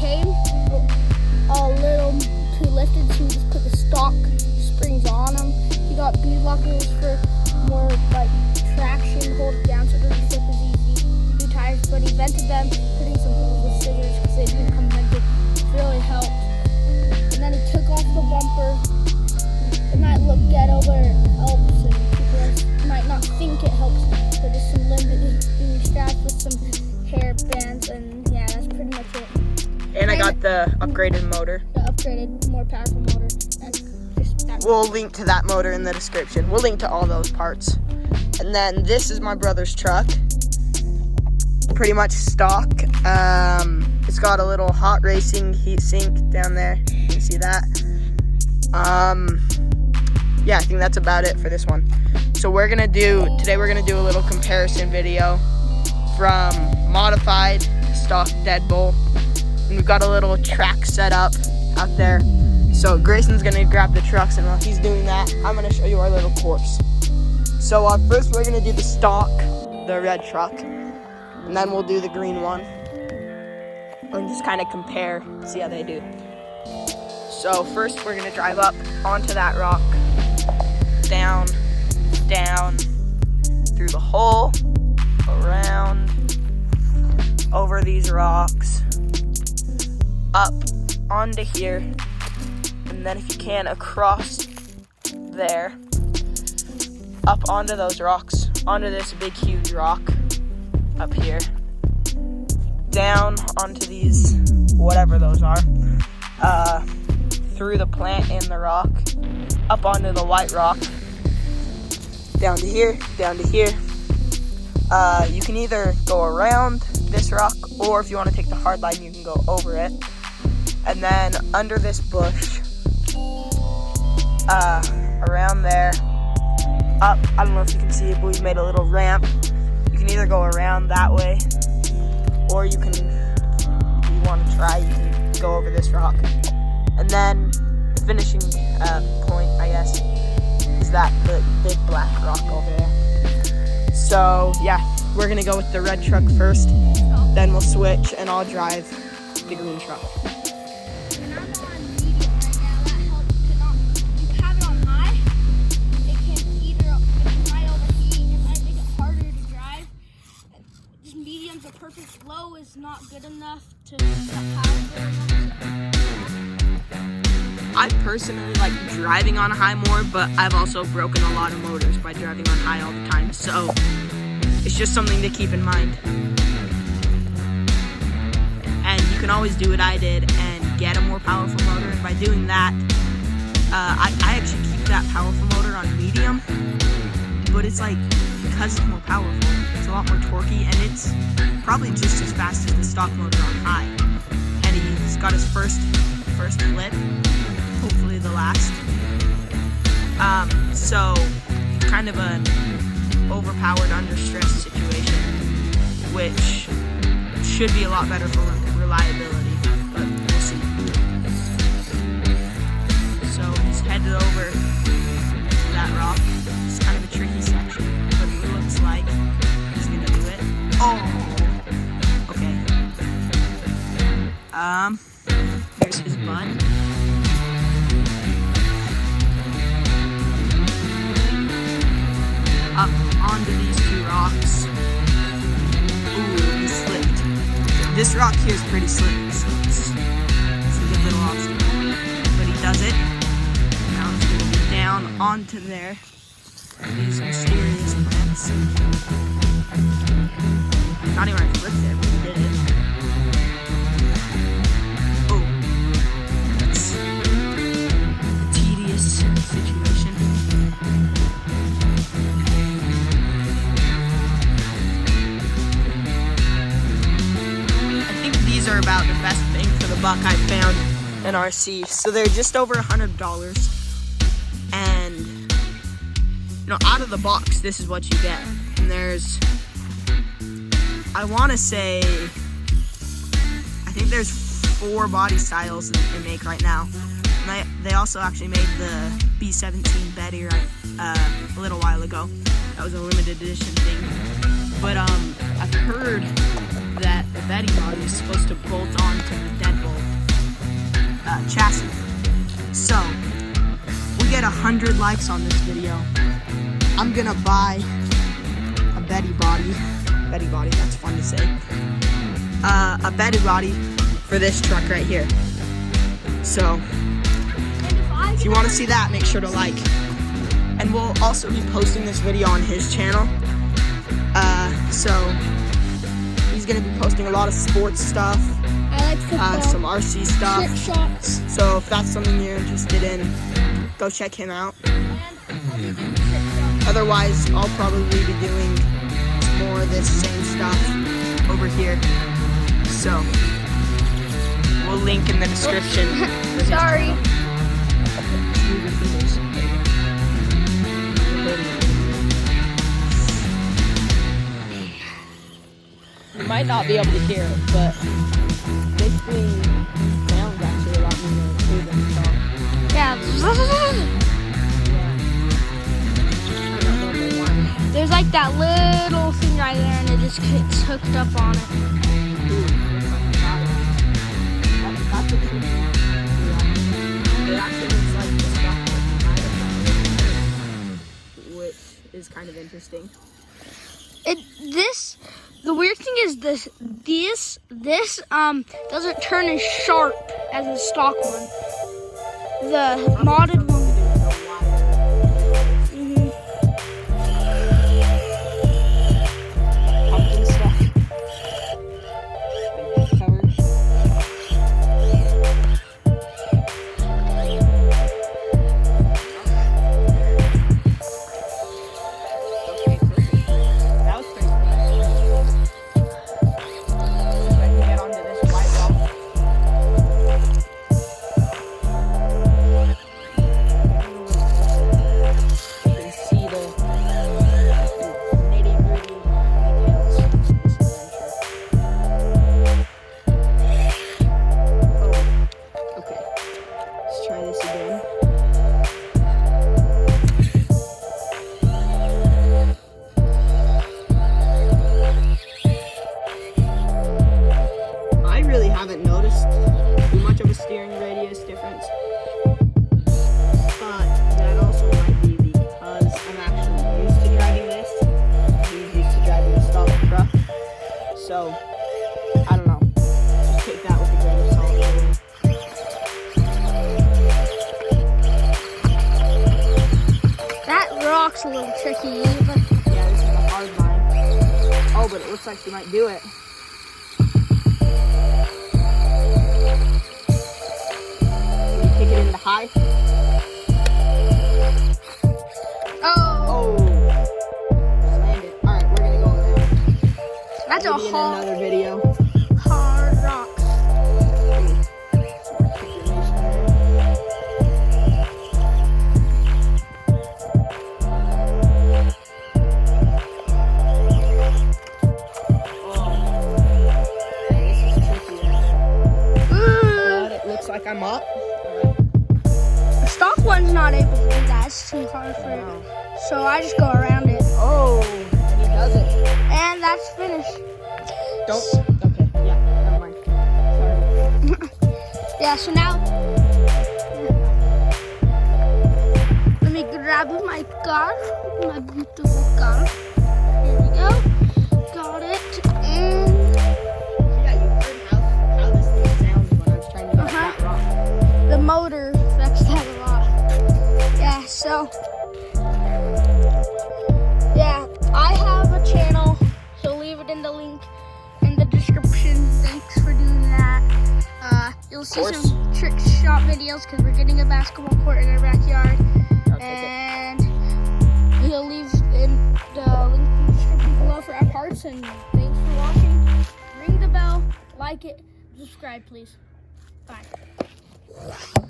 came a little too lifted, so we just put the stock springs on them. He got beadlock wheels for more like traction, hold it down so it doesn't slip as easy. New tires, but he vented them, putting some holes with scissors because they didn't come vented. It really helped. And then he took off the bumper. It might look ghetto, but it helps, and people might not think it helps. But there's some limited straps with some hair bands, and yeah, that's pretty much it. And I got the upgraded motor. The upgraded, more powerful motor. We'll link to that motor in the description. We'll link to all those parts. And then this is my brother's truck. Pretty much stock. It's got a little hot racing heat sink down there. You can see that. Yeah, I think that's about it for this one. So today we're gonna do a little comparison video from modified to stock Deadbolt. And we've got a little track set up out there. So Grayson's gonna grab the trucks, and while he's doing that, I'm gonna show you our little course. So first we're gonna do the stock, the red truck, and then we'll do the green one. And just kind of compare, see how they do. So first we're gonna drive up onto that rock, down, through the hole, around, over these rocks, up onto here, and then if you can, across there, up onto those rocks, onto this big huge rock up here, down onto these, whatever those are, through the plant in the rock, up onto the white rock, down to here, you can either go around this rock, or if you want to take the hard line, you can go over it. And then under this bush, around there, up, I don't know if you can see it, but we've made a little ramp. You can either go around that way, or you can, if you want to try, you can go over this rock. And then the finishing point, I guess, is that the big black rock over there. So yeah, we're gonna go with the red truck first, then we'll switch and I'll drive the green truck. And I'm on medium right now. That helps to not. If you have it on high, it might overheat. It might make it harder to drive. Just medium's a perfect. Low is not good enough to power. I personally like driving on high more, but I've also broken a lot of motors by driving on high all the time, so it's just something to keep in mind. And you can always do what I did and get a more powerful motor, and by doing that, I actually keep that powerful motor on medium, but it's like, because it's more powerful, it's a lot more torquey, and it's probably just as fast as the stock motor on high. And he's got his first flip, hopefully the last. So kind of an overpowered under stress situation, which should be a lot better for reliability, but we'll see. So he's headed over that rock. It's kind of a tricky section, but it looks like he's gonna do it. Oh, okay. Here's his butt. Up onto these two rocks. Ooh, he slipped. This rock here is pretty slick, so it's a good little obstacle. But he does it. Now it's going to be down onto there. These mysterious plants. Not even right flipped there, but he did it. Oh, that's a tedious situation. These are about the best bang for the buck I've found in RC. So they're just over $100, and out of the box, this is what you get. And there's, I want to say, I think there's 4 body styles that they make right now. And they also actually made the B17 Betty a little while ago. That was a limited edition thing. But I've heard that the Betty Betty body is supposed to bolt onto the Deadbolt chassis. So, we get 100 likes on this video. I'm gonna buy a Betty body, that's fun to say, a Betty body for this truck right here. So, if you want to see that, make sure to like. And we'll also be posting this video on his channel. So he's gonna be posting a lot of sports stuff, I like football, some RC stuff. trick shots. So if that's something you're interested in, go check him out. Otherwise, I'll probably be doing more of this same stuff over here. So we'll link in the description. Sorry. You might not be able to hear it, but basically sounds actually a lot more smooth than the song. Yeah. There's like that little thing right there, and it just gets hooked up on it. That's what you want. It actually looks like the stuff, which is kind of interesting. The weird thing is this doesn't turn as sharp as the stock one. The modded one. Pumpkin stuff. Covers. Okay, perfect. That was pretty cool. Haven't noticed too much of a steering radius difference, but that also might be because I'm actually used to driving this. He's used to driving a stock truck, so I don't know. Just take that with a grain of salt. That rock's a little tricky, but yeah, this is a hard line. Oh, but it looks like she might do it. Kick it into high. oh, Slammed it. Alright, we're gonna go around. that's Maybe in another video. hard rock. Like I'm up. The stock one's not able to do that. It's too hard for it. So I just go around it. Oh, and he does it. And that's finished. Don't. Okay, yeah, never mind. Sorry. Yeah, so now let me grab my car, my beautiful car. Here we go. Got it. And Yeah, you heard how this thing sounds when I was trying to get that rock. the motor affects that a lot. Yeah, so yeah, I have a channel, so leave it in the link in the description. Thanks for doing that. You'll see some trick shot videos because we're getting a basketball court in our backyard. And he'll leave in the link in the description below for our parts. And thanks for watching. Ring the bell, like it, subscribe please. Bye.